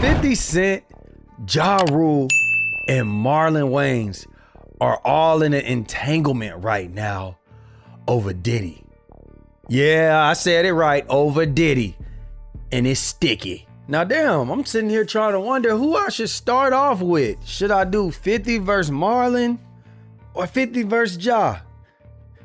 50 Cent, Ja Rule, and Marlon Wayans are all in an entanglement right now over Diddy. Yeah, I said it right, over Diddy. And it's sticky. Now damn, I'm sitting here trying to wonder who I should start off with. Should I do 50 versus Marlon or 50 versus Ja?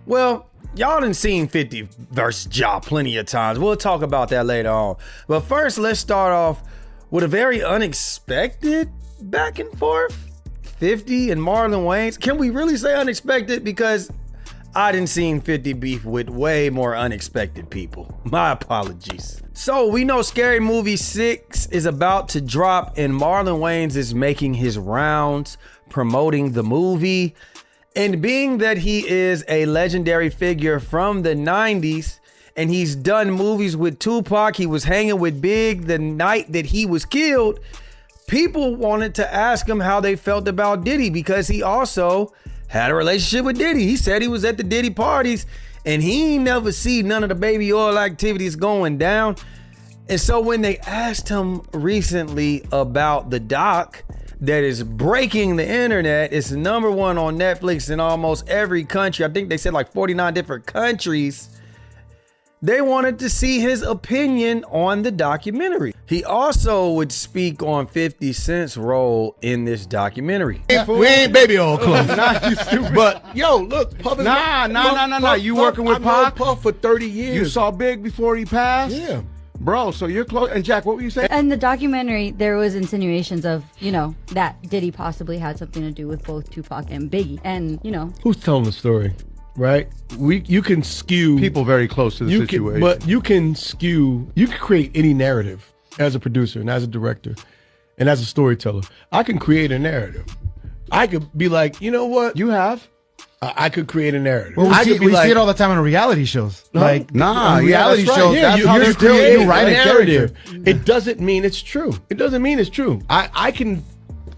Well, y'all done seen 50 versus Ja plenty of times. We'll talk about that later on. But first, let's start off with a very unexpected back and forth. 50 and Marlon Wayans. Can we really say unexpected? Because I done seen 50 beef with way more unexpected people. My apologies. So we know Scary Movie 6 is about to drop and Marlon Wayans is making his rounds promoting the movie. And being that he is a legendary figure from the 90s and he's done movies with Tupac, he was hanging with Big the night that he was killed, people wanted to ask him how they felt about Diddy because he also had a relationship with Diddy. He said he was at the Diddy parties and he ain't never see none of the baby oil activities going down. And so when they asked him recently about the doc that is breaking the internet, it's number one on Netflix in almost every country. I think they said like 49 different countries. They wanted to see his opinion on the documentary. He also would speak on 50 Cent's role in this documentary. We ain't baby oil close. Nah, you stupid. But yo, look, Puff is Nah. You working with Pac? I've known Puff for 30 years. You saw Big before he passed? Yeah. Bro, so you're close. And Jack, what were you saying? In the documentary, there was insinuations of, that Diddy possibly had something to do with both Tupac and Biggie. And, Who's telling the story, right? You can skew People very close to the situation. But you can create any narrative as a producer and as a director and as a storyteller. I can create a narrative. I could be like, you know what? You have? I could create a narrative. Well, I could be we like, see it all the time on reality shows. Like, Nah, on yeah, reality that's right. shows, Yeah, that's how you're they're creating you write a a narrative. character. It doesn't mean it's true. It doesn't mean it's true. I can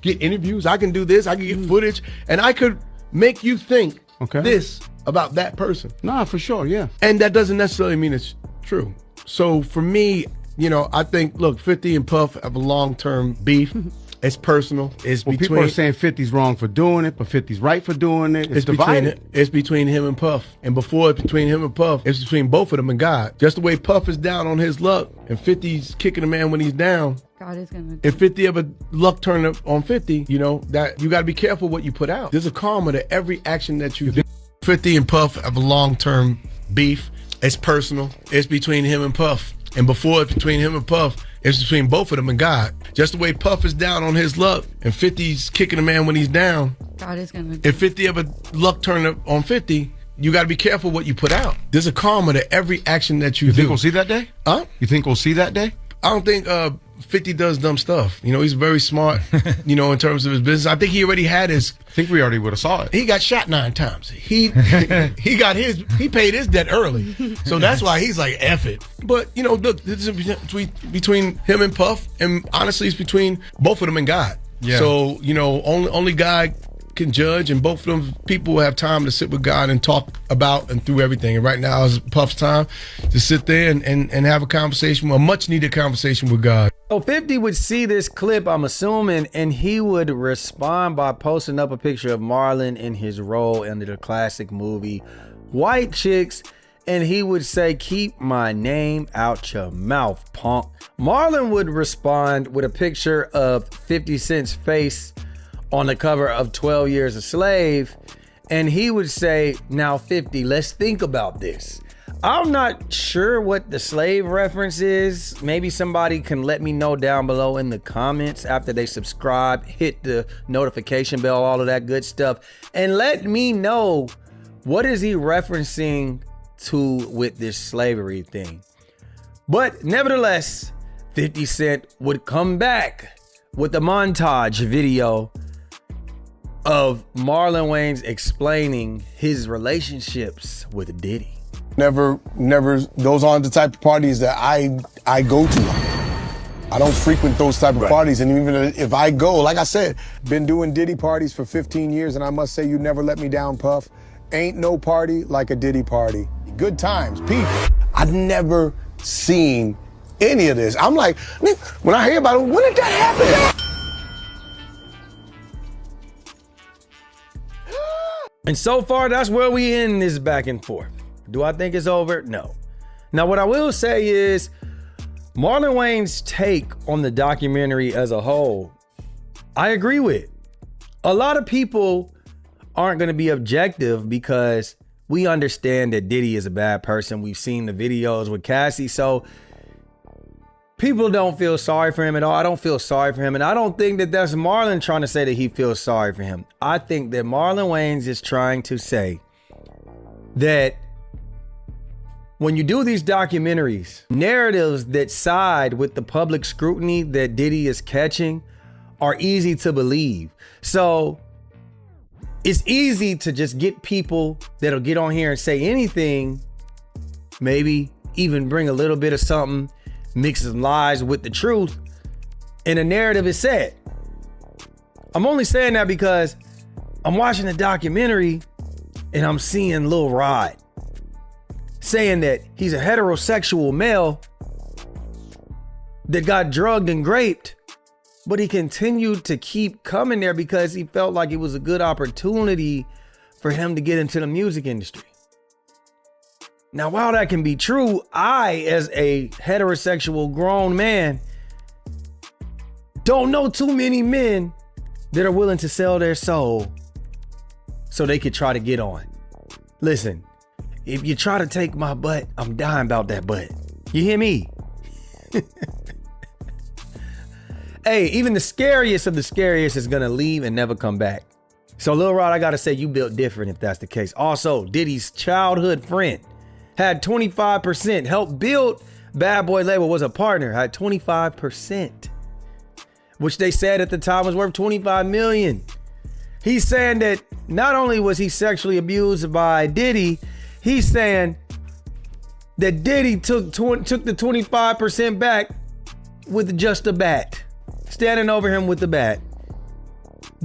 get interviews. I can do this. I can get footage. And I could make you think this about that person. Nah, for sure, yeah. And that doesn't necessarily mean it's true. So for me, I think, look, 50 and Puff have a long-term beef. It's personal. It's Well, people are saying 50's wrong for doing it, but 50's right for doing it. It's divided. It's between him and Puff. And before it's between him and Puff, it's between both of them and God. Just the way Puff is down on his luck and 50's kicking a man when he's down. God is gonna. If 50 ever luck turn up on 50, that you got to be careful what you put out. There's a karma to every action that you do. 50 and Puff have a long-term beef. It's personal. It's between him and Puff. And before it's between him and Puff, it's between both of them and God. Just the way Puff is down on his luck and 50's kicking a man when he's down. God is gonna. If 50 ever luck turn up on 50, you got to be careful what you put out. There's a karma to every action that you do. You think we'll see that day? Huh? You think we'll see that day? I don't think 50 does dumb stuff. He's very smart, in terms of his business. I think he already had his. I think we already would have saw it. He got shot 9 times. He paid his debt early. So that's why he's like, F it. But, look, this is between him and Puff. And honestly, it's between both of them and God. Yeah. So, only God can judge, and both of them people will have time to sit with God and talk about and through everything. And right now is Puff's time to sit there and have a conversation, a much needed conversation with God. So 50 would see this clip, I'm assuming, and he would respond by posting up a picture of Marlon in his role in the classic movie White Chicks, and he would say, "Keep my name out your mouth, punk." Marlon would respond with a picture of 50 Cent's face on the cover of 12 Years a Slave, and he would say, "Now 50, let's think about this." I'm not sure what the slave reference is. Maybe somebody can let me know down below in the comments after they subscribe, hit the notification bell, all of that good stuff, and let me know what is he referencing to with this slavery thing. But nevertheless, 50 Cent would come back with a montage video of Marlon Wayans explaining his relationships with Diddy. Never goes on the type of parties that I go to. I don't frequent those type of parties, and even if I go, like I said, been doing Diddy parties for 15 years, and I must say you never let me down, Puff. Ain't no party like a Diddy party. Good times, people. I've never seen any of this. I'm like, when I hear about it, when did that happen? And so far, that's where we end this back and forth. Do I think it's over? No. Now, what I will say is Marlon Wayans' take on the documentary as a whole, I agree with. A lot of people aren't going to be objective because we understand that Diddy is a bad person. We've seen the videos with Cassie, so people don't feel sorry for him at all. I don't feel sorry for him, and I don't think that that's Marlon trying to say that he feels sorry for him. I think that Marlon Wayans is trying to say that when you do these documentaries, narratives that side with the public scrutiny that Diddy is catching are easy to believe. So it's easy to just get people that'll get on here and say anything, maybe even bring a little bit of something, mix some lies with the truth, and a narrative is set. I'm only saying that because I'm watching the documentary and I'm seeing Lil Rod saying that he's a heterosexual male that got drugged and raped, but he continued to keep coming there because he felt like it was a good opportunity for him to get into the music industry. Now, while that can be true, I, as a heterosexual grown man, don't know too many men that are willing to sell their soul so they could try to get on. Listen, if you try to take my butt, I'm dying about that butt. You hear me? Hey, even the scariest of the scariest is gonna leave and never come back. So Lil Rod, I gotta say, you built different if that's the case. Also, Diddy's childhood friend had 25%, helped build Bad Boy label, was a partner, had 25%, which they said at the time was worth 25 million. He's saying that not only was he sexually abused by Diddy, he's saying that Diddy took the 25% back with just a bat, standing over him with the bat.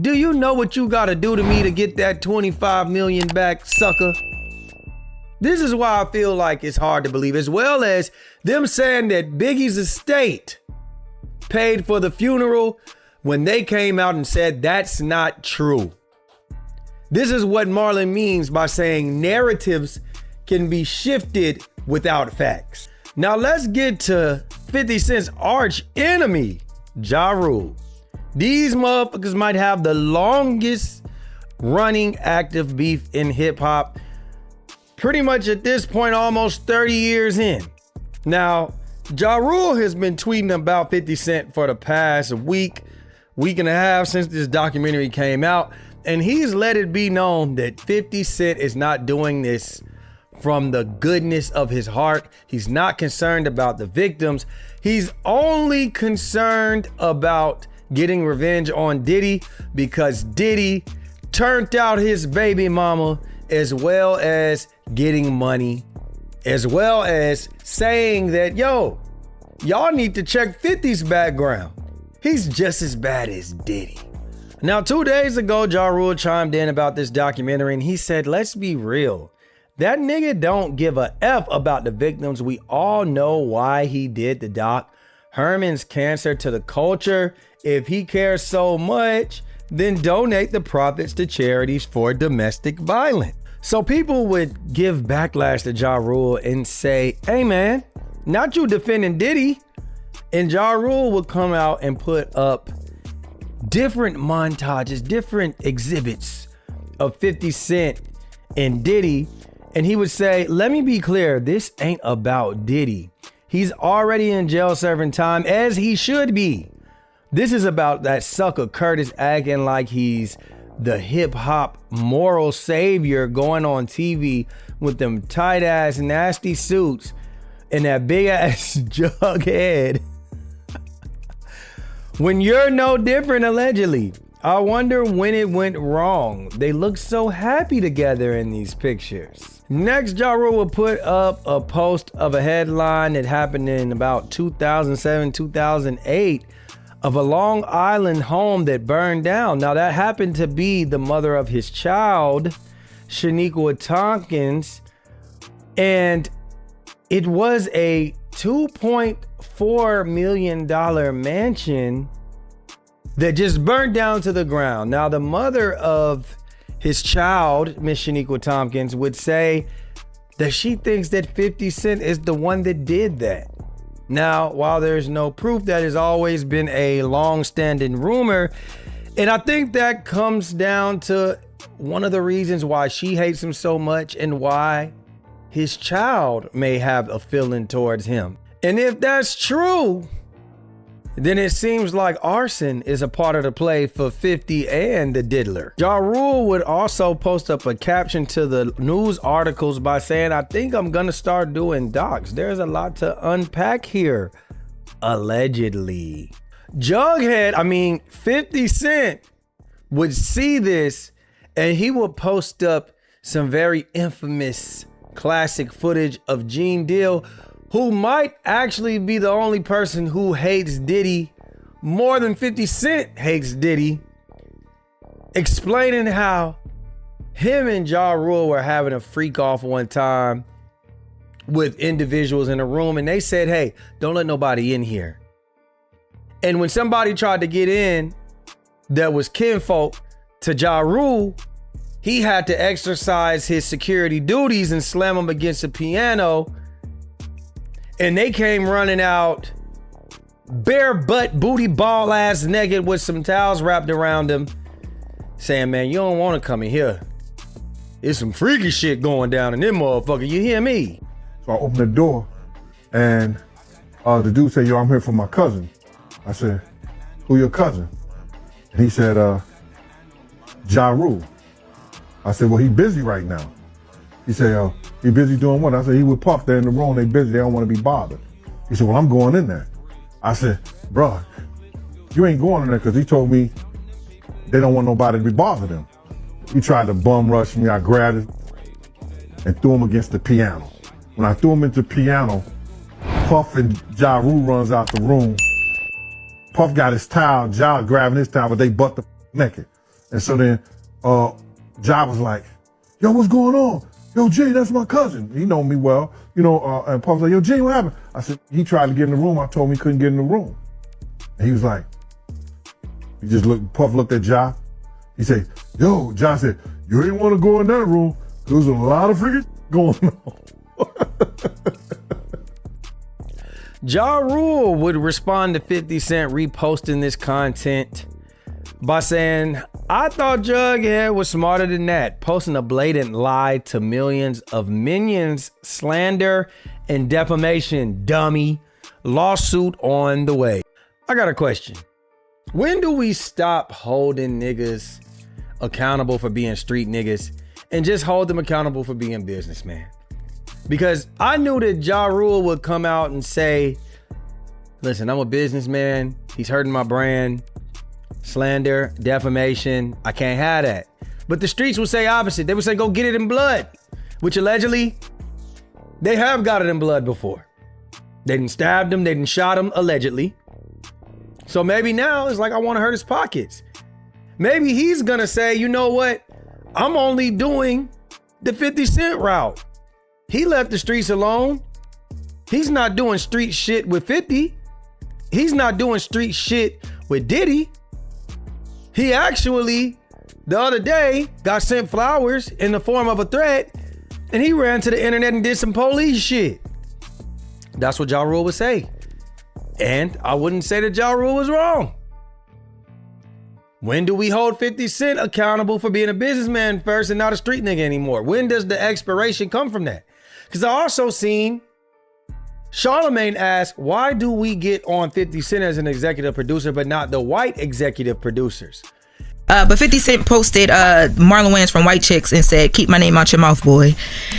Do you know what you gotta do to me to get that 25 million back, sucker? This is why I feel like it's hard to believe, as well as them saying that Biggie's estate paid for the funeral when they came out and said that's not true. This is what Marlon means by saying narratives can be shifted without facts. Now let's get to 50 Cent's arch enemy, Ja Rule. These motherfuckers might have the longest running active beef in hip hop, pretty much at this point, almost 30 years in. Now, Ja Rule has been tweeting about 50 Cent for the past week and a half since this documentary came out, and he's let it be known that 50 Cent is not doing this from the goodness of his heart. He's not concerned about the victims. He's only concerned about getting revenge on Diddy because Diddy turned out his baby mama, as well as getting money, as well as saying that, yo, y'all need to check 50's background. He's just as bad as Diddy. Now, 2 days ago, Ja Rule chimed in about this documentary and he said, let's be real. That nigga don't give a F about the victims. We all know why he did the doc. Herman's cancer to the culture. If he cares so much, then donate the profits to charities for domestic violence. So people would give backlash to Ja Rule and say, hey man, not you defending Diddy. And Ja Rule would come out and put up different montages, different exhibits of 50 Cent and Diddy. And he would say, let me be clear, this ain't about Diddy. He's already in jail serving time, as he should be. This is about that sucker Curtis acting like he's the hip hop moral savior, going on TV with them tight ass nasty suits and that big ass jug head. When you're no different, allegedly. I wonder when it went wrong. They look so happy together in these pictures. Next, Ja Rule will put up a post of a headline that happened in about 2007, 2008 of a Long Island home that burned down. Now that happened to be the mother of his child, Shaniqua Tompkins, and it was a $2.4 $4 million mansion that just burned down to the ground. Now, the mother of his child, Miss Shaniqua Tompkins, would say that she thinks that 50 Cent is the one that did that. Now, while there's no proof, that has always been a long-standing rumor. And I think that comes down to one of the reasons why she hates him so much and why his child may have a feeling towards him. And if that's true, then it seems like arson is a part of the play for 50 and the Diddler. Ja Rule would also post up a caption to the news articles by saying, I think I'm gonna start doing docs. There's a lot to unpack here, allegedly. Jughead, 50 Cent would see this and he would post up some very infamous classic footage of Gene Deal, who might actually be the only person who hates Diddy more than 50 Cent hates Diddy, explaining how him and Ja Rule were having a freak off one time with individuals in a room, and they said, hey, don't let nobody in here. And when somebody tried to get in that was kinfolk to Ja Rule, he had to exercise his security duties and slam him against a piano. And they came running out bare butt, booty ball ass naked with some towels wrapped around them, saying, man, you don't want to come in here. There's some freaky shit going down in them motherfucker. You hear me? So I opened the door and the dude said, yo, I'm here for my cousin. I said, who your cousin? And he said, Ja Rule. I said, well, he busy right now. He said, he busy doing what? I said, he with Puff. They're in the room. They busy. They don't want to be bothered. He said, well, I'm going in there. I said, bro, you ain't going in there because he told me they don't want nobody to be bothered him. He tried to bum rush me. I grabbed it and threw him against the piano. When I threw him into the piano, Puff and Ja Rule runs out the room. Puff got his towel, Ja grabbing his towel, but they butt the naked. And so then Ja was like, yo, what's going on? Yo, Jay, that's my cousin. He know me well, and Puff was like, yo, Jay, what happened? I said, he tried to get in the room. I told him he couldn't get in the room. And he was like, Puff looked at Ja. He said, yo, Ja said, you ain't want to go in that room. There's a lot of freaking going on. Ja Rule would respond to 50 Cent reposting this content by saying, I thought Jughead was smarter than that, posting a blatant lie to millions of minions, slander, and defamation, dummy. Lawsuit on the way. I got a question. When do we stop holding niggas accountable for being street niggas and just hold them accountable for being businessmen? Because I knew that Ja Rule would come out and say, listen, I'm a businessman. He's hurting my brand. Slander, defamation, I can't have that. But the streets would say opposite. They would say, go get it in blood, which allegedly they have got it in blood before. They didn't stab him, they didn't shot him, allegedly. So maybe now it's like, I want to hurt his pockets. Maybe he's gonna say, you know what? I'm only doing the 50 Cent route. He left the streets alone. He's not doing street shit with 50. He's not doing street shit with Diddy. He actually, the other day, got sent flowers in the form of a threat, and he ran to the internet and did some police shit. That's what Ja Rule would say. And I wouldn't say that Ja Rule was wrong. When do we hold 50 Cent accountable for being a businessman first and not a street nigga anymore? When does the expiration come from that? Because I also seen Charlemagne ask, why do we get on 50 Cent as an executive producer, but not the white executive producers? But 50 Cent posted Marlon Wayans from White Chicks and said, keep my name out your mouth, boy.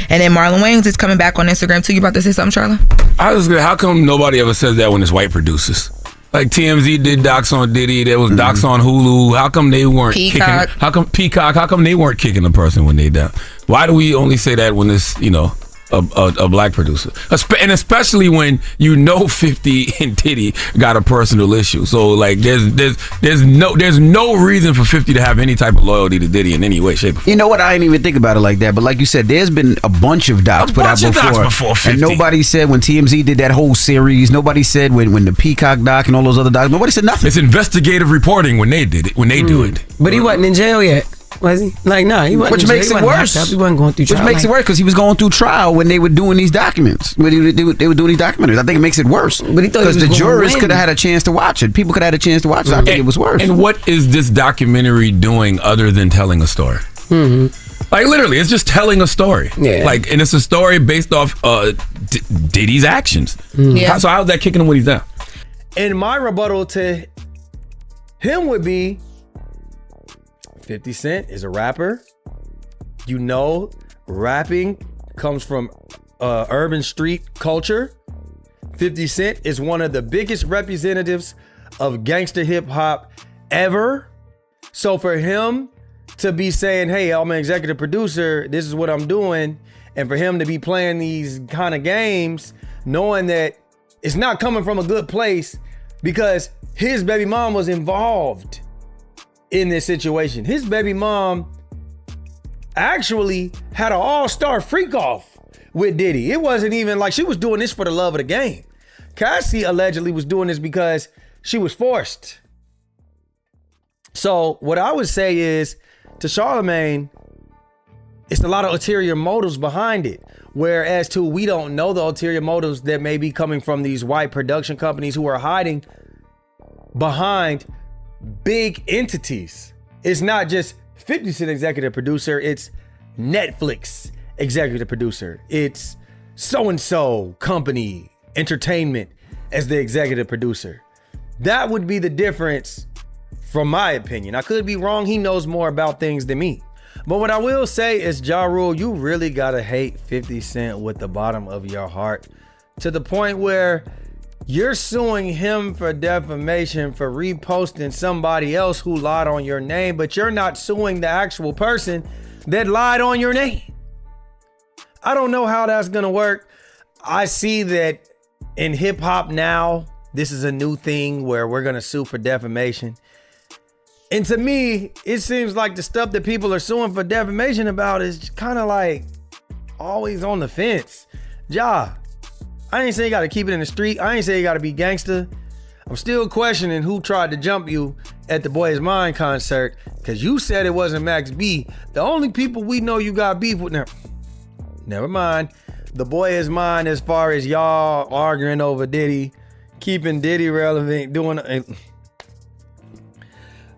And then Marlon Wayans is coming back on Instagram too. You about to say something, Charla? How come nobody ever says that when it's white producers? Like TMZ did docs on Diddy, there was docs on Hulu. How come they weren't Peacock. kicking? How come they weren't kicking the person when they down? Why do we only say that when it's, a black producer, and especially when 50 and Diddy got a personal issue. So like, there's no reason for 50 to have any type of loyalty to Diddy in any way, shape, or form. You know what? I didn't even think about it like that. But like you said, there's been a bunch of docs put out before 50. And nobody said when TMZ did that whole series. Nobody said when the Peacock doc and all those other docs. Nobody said nothing. It's investigative reporting when they did it. When they do it, but he wasn't in jail yet. Was he? Like, no, he wasn't. Which makes it worse. He wasn't going through trial. Which makes it worse because he was going through trial when they were doing these documents. When they were doing these documentaries. I think it makes it worse. But he thought because the jurors could have had a chance to watch it. People could have had a chance to watch it. I think it was worse. And what is this documentary doing other than telling a story? Like literally, it's just telling a story. Yeah. Like, and it's a story based off Diddy's actions. Yeah. So how's that kicking him when he's down? And my rebuttal to him would be 50 Cent is a rapper. You know, rapping comes from urban street culture. 50 Cent is one of the biggest representatives of gangster hip hop ever. So for him to be saying, hey, I'm an executive producer, this is what I'm doing, and for him to be playing these kind of games, knowing that it's not coming from a good place because his baby mom was involved in this situation. His baby mom actually had an all-star freak off with Diddy. It wasn't even like she was doing this for the love of the game. Cassie allegedly was doing this because she was forced. So what I would say is to Charlemagne, it's a lot of ulterior motives behind it. Whereas to we don't know the ulterior motives that may be coming from these white production companies who are hiding behind big entities. It's not just 50 Cent executive producer, it's Netflix executive producer. It's so-and-so company, entertainment as the executive producer. That would be the difference from my opinion. I could be wrong. He knows more about things than me. But what I will say is, Ja Rule, you really gotta hate 50 Cent with the bottom of your heart to the point where you're suing him for defamation for reposting somebody else who lied on your name, but you're not suing the actual person that lied on your name. I don't know how that's gonna work. I see that in hip hop now, this is a new thing where we're gonna sue for defamation. And to me, it seems like the stuff that people are suing for defamation about is kind of like always on the fence. Ja, I ain't say you gotta keep it in the street. I ain't say you gotta be gangster. I'm still questioning who tried to jump you at the Boy Is Mine concert because you said it wasn't Max B. The only people we know you got beef with now. Never mind. The Boy Is Mine as far as y'all arguing over Diddy, keeping Diddy relevant, doing...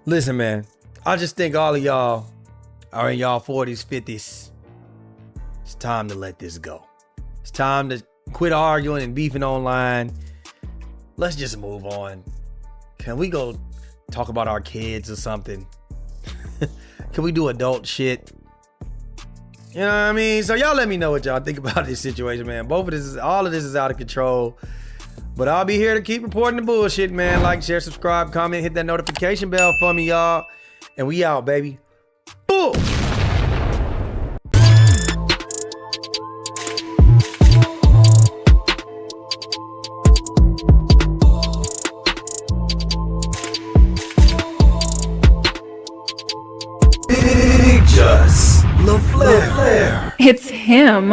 Listen, man, I just think all of y'all are in y'all 40s, 50s. It's time to let this go. It's time to quit arguing and beefing online. Let's just move on. Can we go talk about our kids or something? Can we do adult shit? You know what I mean? So y'all let me know what y'all think about this situation, man. All of this is out of control. But I'll be here to keep reporting the bullshit, man. Like, share, subscribe, comment, hit that notification bell for me, y'all. And we out, baby. Boom! Big Just LaFlare. It's him.